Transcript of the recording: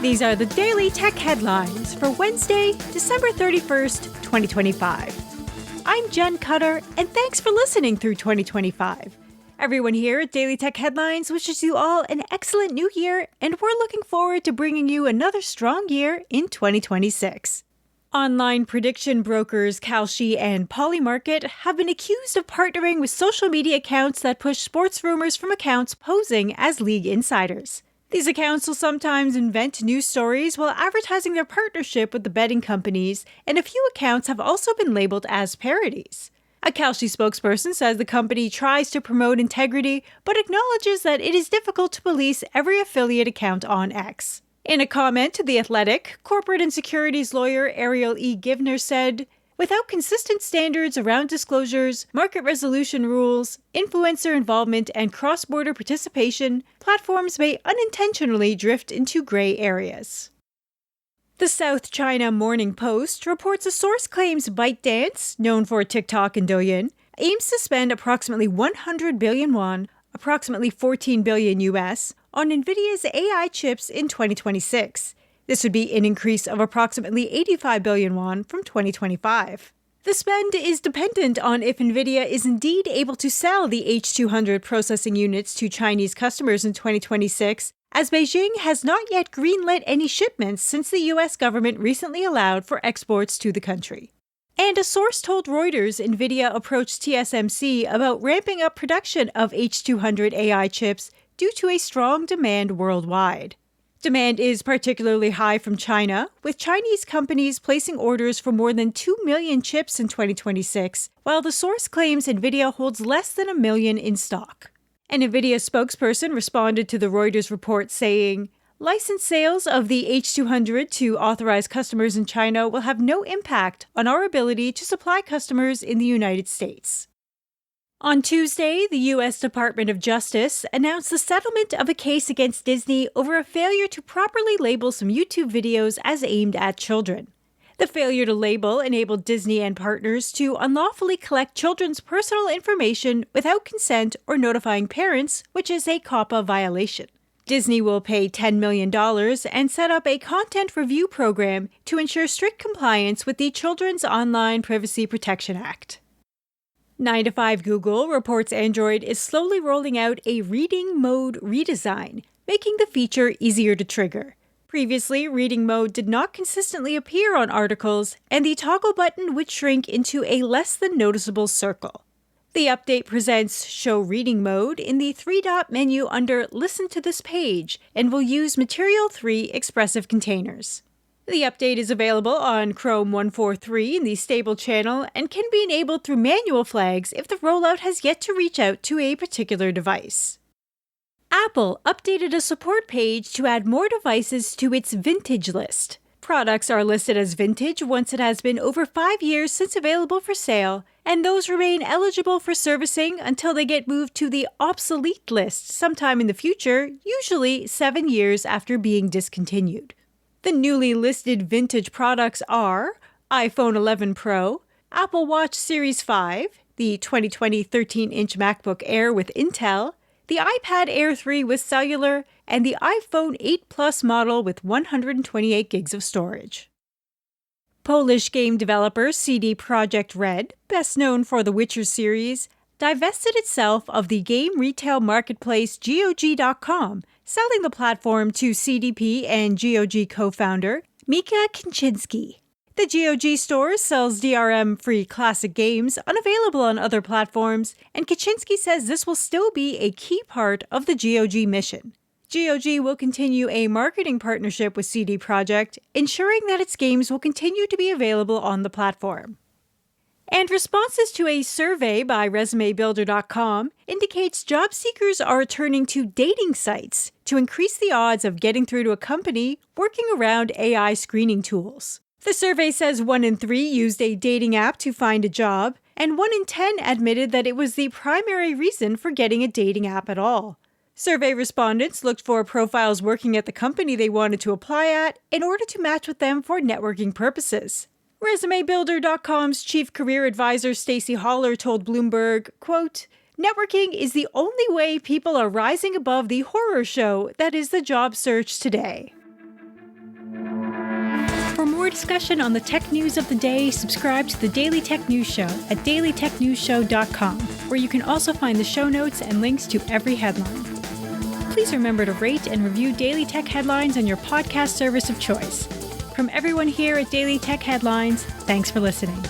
These are the Daily Tech Headlines for Wednesday, December 31st, 2025. I'm Jen Cutter, and thanks for listening through 2025. Everyone here at Daily Tech Headlines wishes you all an excellent new year, and we're looking forward to bringing you another strong year in 2026. Online prediction brokers Kalshi and Polymarket have been accused of partnering with social media accounts that push sports rumors from accounts posing as league insiders. These accounts will sometimes invent news stories while advertising their partnership with the betting companies, and a few accounts have also been labeled as parodies. A Kalshi spokesperson says the company tries to promote integrity, but acknowledges that it is difficult to police every affiliate account on X. In a comment to The Athletic, corporate and securities lawyer Ariel E. Givner said, "Without consistent standards around disclosures, market resolution rules, influencer involvement, and cross-border participation, platforms may unintentionally drift into gray areas." The South China Morning Post reports a source claims ByteDance, known for TikTok and Douyin, aims to spend approximately 100 billion won, approximately $14 billion US, on Nvidia's AI chips in 2026. This would be an increase of approximately 85 billion won from 2025. The spend is dependent on if Nvidia is indeed able to sell the H200 processing units to Chinese customers in 2026, as Beijing has not yet greenlit any shipments since the US government recently allowed for exports to the country. And a source told Reuters Nvidia approached TSMC about ramping up production of H200 AI chips due to a strong demand worldwide. Demand is particularly high from China, with Chinese companies placing orders for more than 2 million chips in 2026, while the source claims Nvidia holds less than 1 million in stock. An Nvidia spokesperson responded to the Reuters report saying, "License sales of the H200 to authorized customers in China will have no impact on our ability to supply customers in the United States." On Tuesday, the U.S. Department of Justice announced the settlement of a case against Disney over a failure to properly label some YouTube videos as aimed at children. The failure to label enabled Disney and partners to unlawfully collect children's personal information without consent or notifying parents, which is a COPPA violation. Disney will pay $10 million and set up a content review program to ensure strict compliance with the Children's Online Privacy Protection Act. 9 to 5 Google reports Android is slowly rolling out a reading mode redesign, making the feature easier to trigger. Previously, reading mode did not consistently appear on articles, and the toggle button would shrink into a less than noticeable circle. The update presents Show Reading Mode in the 3-dot menu under Listen to this page and will use Material 3 expressive containers. The update is available on Chrome 143 in the stable channel and can be enabled through manual flags if the rollout has yet to reach out to a particular device. Apple updated a support page to add more devices to its vintage list. Products are listed as vintage once it has been over 5 years since available for sale, and those remain eligible for servicing until they get moved to the obsolete list sometime in the future, usually 7 years after being discontinued. The newly listed vintage products are iPhone 11 Pro, Apple Watch Series 5, the 2020 13-inch MacBook Air with Intel, the iPad Air 3 with cellular, and the iPhone 8 Plus model with 128 gigs of storage. Polish game developer CD Projekt Red, best known for the Witcher series, divested itself of the game retail marketplace GOG.com, selling the platform to CDP and GOG co-founder Mika Kaczynski. The GOG store sells DRM-free classic games unavailable on other platforms, and Kaczynski says this will still be a key part of the GOG mission. GOG will continue a marketing partnership with CD Projekt, ensuring that its games will continue to be available on the platform. And responses to a survey by ResumeBuilder.com indicates job seekers are turning to dating sites to increase the odds of getting through to a company working around AI screening tools. The survey says 1 in 3 used a dating app to find a job, and 1 in 10 admitted that it was the primary reason for getting a dating app at all. Survey respondents looked for profiles working at the company they wanted to apply at in order to match with them for networking purposes. ResumeBuilder.com's chief career advisor Stacey Haller told Bloomberg, quote, "Networking is the only way people are rising above the horror show that is the job search today." For more discussion on the tech news of the day, subscribe to the Daily Tech News Show at dailytechnewsshow.com, where you can also find the show notes and links to every headline. Please remember to rate and review Daily Tech Headlines on your podcast service of choice. From everyone here at Daily Tech Headlines, thanks for listening.